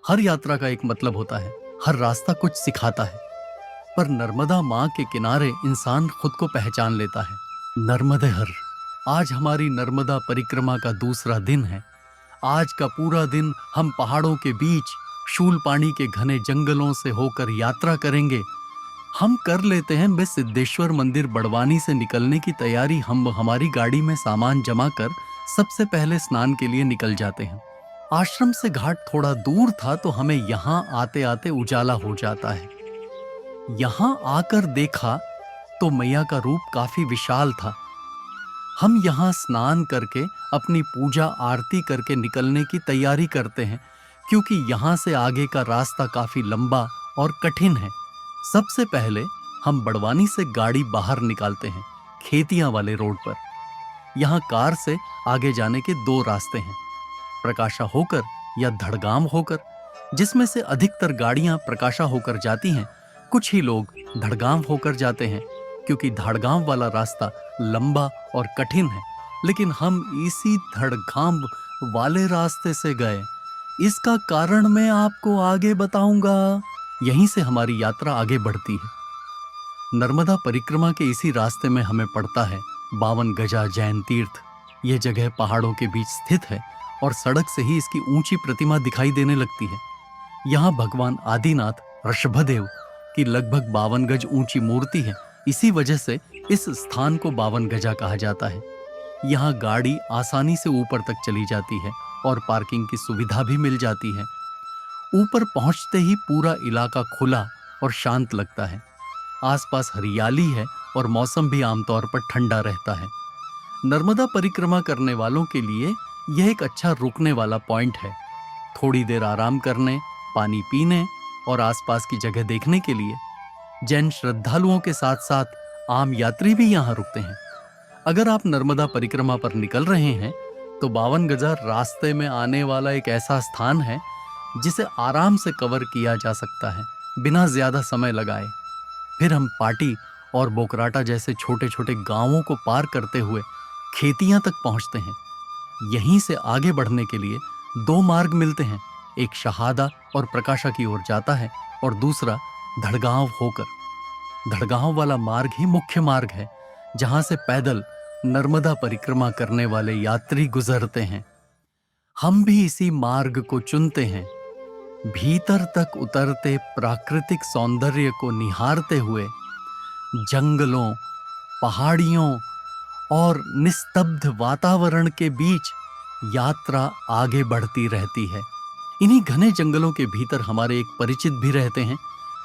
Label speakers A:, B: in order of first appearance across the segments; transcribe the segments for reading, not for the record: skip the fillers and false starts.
A: हर यात्रा का एक मतलब होता है, हर रास्ता कुछ सिखाता है। पर नर्मदा माँ के किनारे इंसान खुद को पहचान लेता है। नर्मदे हर। आज हमारी नर्मदा परिक्रमा का दूसरा दिन है। आज का पूरा दिन हम पहाड़ों के बीच शूलपाणी के घने जंगलों से होकर यात्रा करेंगे। हम कर लेते हैं बस सिद्धेश्वर मंदिर बड़वानी से निकलने की तैयारी। हम हमारी गाड़ी में सामान जमा कर सबसे पहले स्नान के लिए निकल जाते हैं। आश्रम से घाट थोड़ा दूर था तो हमें यहाँ आते आते उजाला हो जाता है। यहाँ आकर देखा तो मैया का रूप काफी विशाल था। हम यहाँ स्नान करके अपनी पूजा आरती करके निकलने की तैयारी करते हैं, क्योंकि यहाँ से आगे का रास्ता काफी लंबा और कठिन है। सबसे पहले हम बड़वानी से गाड़ी बाहर निकालते हैं, खेतियां वाले रोड पर। यहाँ कार से आगे जाने के दो रास्ते हैं, प्रकाशा होकर या धड़गाम होकर, जिसमें से अधिकतर गाड़ियां प्रकाशा होकर जाती हैं। कुछ ही लोग धड़गाम होकर जाते हैं, क्योंकि धड़गाम वाला रास्ता लंबा और कठिन है। लेकिन हम इसी धड़गाम वाले रास्ते से गए। इसका कारण मैं आपको आगे बताऊंगा। यहीं से हमारी यात्रा आगे बढ़ती है। नर्मदा परिक्रमा के इसी रास्ते में हमें पड़ता है 52 गजा जैन तीर्थ। यह जगह पहाड़ों के बीच स्थित है और सड़क से ही इसकी ऊंची प्रतिमा दिखाई देने लगती है। यहाँ भगवान आदिनाथ ऋषभदेव की लगभग 52 गज ऊंची मूर्ति है। इसी वजह से इस स्थान को 52 गजा कहा जाता है। यहाँ गाड़ी आसानी से ऊपर तक चली जाती है और पार्किंग की सुविधा भी मिल जाती है। ऊपर पहुंचते ही पूरा इलाका खुला और शांत लगता है। आसपास हरियाली है और मौसम भी आमतौर पर ठंडा रहता है। नर्मदा परिक्रमा करने वालों के लिए यह एक अच्छा रुकने वाला पॉइंट है। थोड़ी देर आराम करने, पानी पीने और आसपास की जगह देखने के लिए जैन श्रद्धालुओं के साथ साथ आम यात्री भी यहाँ रुकते हैं। अगर आप नर्मदा परिक्रमा पर निकल रहे हैं तो 52 गजा रास्ते में आने वाला एक ऐसा स्थान है जिसे आराम से कवर किया जा सकता है बिना ज्यादा समय लगाए। फिर हम पाटी और बोकराटा जैसे छोटे छोटे गांवों को पार करते हुए खेतियां तक पहुंचते हैं। यहीं से आगे बढ़ने के लिए दो मार्ग मिलते हैं, एक शहादा और प्रकाशा की ओर जाता है और दूसरा धड़गांव होकर। धड़गांव वाला मार्ग ही मुख्य मार्ग है, जहां से पैदल नर्मदा परिक्रमा करने वाले यात्री गुजरते हैं। हम भी इसी मार्ग को चुनते हैं। भीतर तक उतरते प्राकृतिक सौंदर्य को निहारते हुए जंगलों, पहाड़ियों और निस्तब्ध वातावरण के बीच यात्रा आगे बढ़ती रहती है। इन्हीं घने जंगलों के भीतर हमारे एक परिचित भी रहते हैं,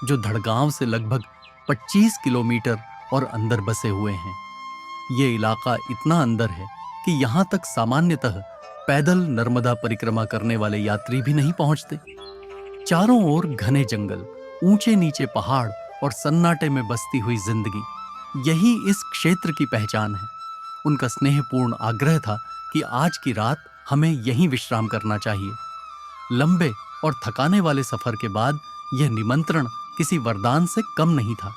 A: जो धड़गांव से लगभग 25 किलोमीटर और अंदर बसे हुए हैं। ये इलाका इतना अंदर है कि यहाँ तक सामान्यतः पैदल नर्मदा परिक्रमा करने वाले यात्री भी नहीं पहुंचते। चारों ओर घने जंगल, ऊंचे नीचे पहाड़ और सन्नाटे में बसती हुई जिंदगी, यही इस क्षेत्र की पहचान है। उनका स्नेहपूर्ण आग्रह था कि आज की रात हमें यहीं विश्राम करना चाहिए। लंबे और थकाने वाले सफर के बाद यह निमंत्रण किसी वरदान से कम नहीं था।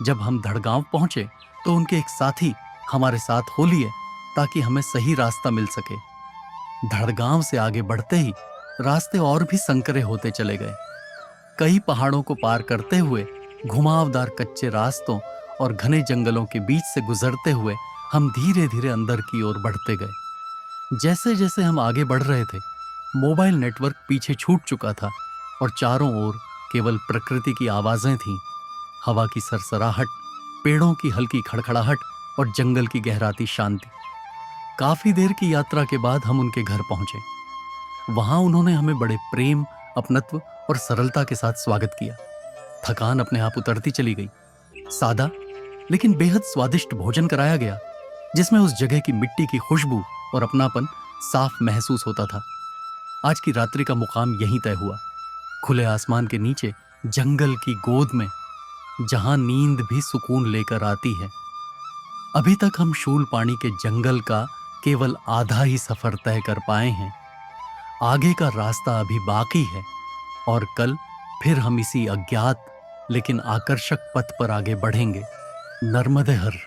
A: जब हम धड़गांव पहुंचे तो उनके एक साथी हमारे साथ हो लिए ताकि हमें सही रास्ता मिल सके। धड़गांव से आगे बढ़ते ही रास्ते और भी संकरे होते चले गए। कई पहाड़ों को पार करते हुए घुमावदार कच्चे रास्तों और घने जंगलों के बीच से गुजरते हुए हम धीरे धीरे अंदर की ओर बढ़ते गए। जैसे जैसे हम आगे बढ़ रहे थे, मोबाइल नेटवर्क पीछे छूट चुका था और चारों ओर केवल प्रकृति की आवाजें थीं। हवा की सरसराहट, पेड़ों की हल्की खड़खड़ाहट और जंगल की गहराती शांति। काफी देर की यात्रा के बाद हम उनके घर पहुंचे। वहां उन्होंने हमें बड़े प्रेम, अपनत्व और सरलता के साथ स्वागत किया। थकान अपने आप उतरती चली गई। सादा लेकिन बेहद स्वादिष्ट भोजन कराया गया, जिसमें उस जगह की मिट्टी की खुशबू और अपनापन साफ महसूस होता था। आज की रात्रि का मुकाम यहीं तय हुआ, खुले आसमान के नीचे जंगल की गोद में, जहां नींद भी सुकून लेकर आती है। अभी तक हम शूलपाणी के जंगल का केवल आधा ही सफर तय कर पाए हैं। आगे का रास्ता अभी बाकी है और कल फिर हम इसी अज्ञात लेकिन आकर्षक पथ पर आगे बढ़ेंगे। नर्मदे हर।